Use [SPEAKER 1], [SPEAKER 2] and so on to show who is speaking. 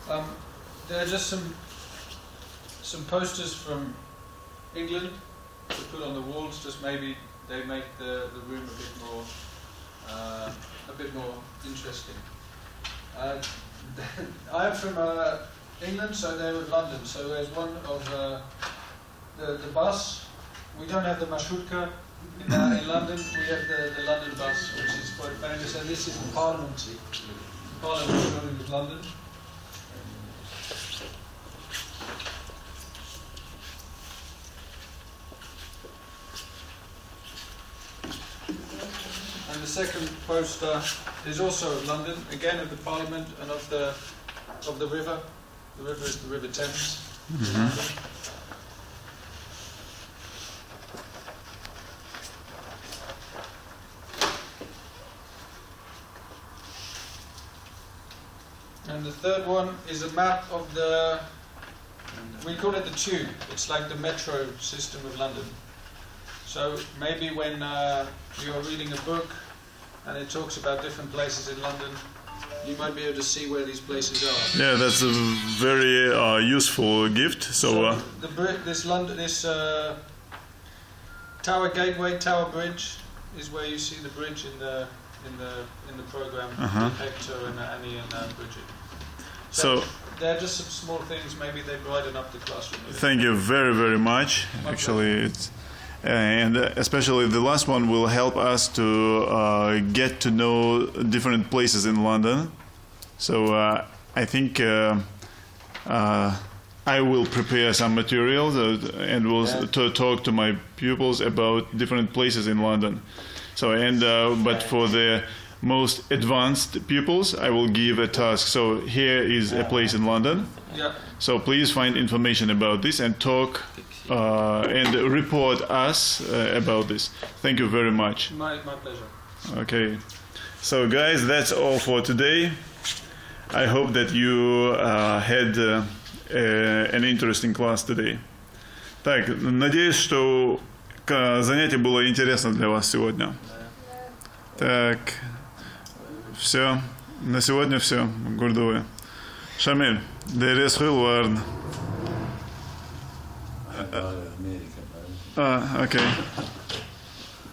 [SPEAKER 1] There are just some posters from England to put on the walls. Just maybe they make the room a bit more interesting. I am from England, so they're in London. So there's one of the bus. We don't have the marshrutka in London. We have the London bus, which is quite famous. And this is the Parliament building of London. And the second poster is also of London, again of the Parliament and of the river. The river is the River Thames. Mm-hmm. And the third one is a map of we call it the tube. It's like the metro system of London. So maybe when you're reading a book and it talks about different places in London, you might be able to see where these places are.
[SPEAKER 2] Yeah, that's a very useful gift. So
[SPEAKER 1] this Tower Gateway, Tower Bridge, is where you see the bridge in the program. Hector and Annie and Bridget. So they're just some small things. Maybe they brighten up the classroom.
[SPEAKER 2] Thank you very, very much. Actually, it's. And especially the last one will help us to get to know different places in London. So I think I will prepare some materials and will talk to my pupils about different places in London. So but for the most advanced pupils, I will give a task. So here is a place in London.
[SPEAKER 1] Yeah.
[SPEAKER 2] So please find information about this and talk. And report us about this. Thank you very much.
[SPEAKER 1] My pleasure.
[SPEAKER 2] Okay. So guys, that's all for today. I hope that you had an interesting class today. Так, надеюсь, что занятие было интересно для вас сегодня. Так, все. На сегодня все. Гурдуя. Шамиль, дерес хилвард. Okay.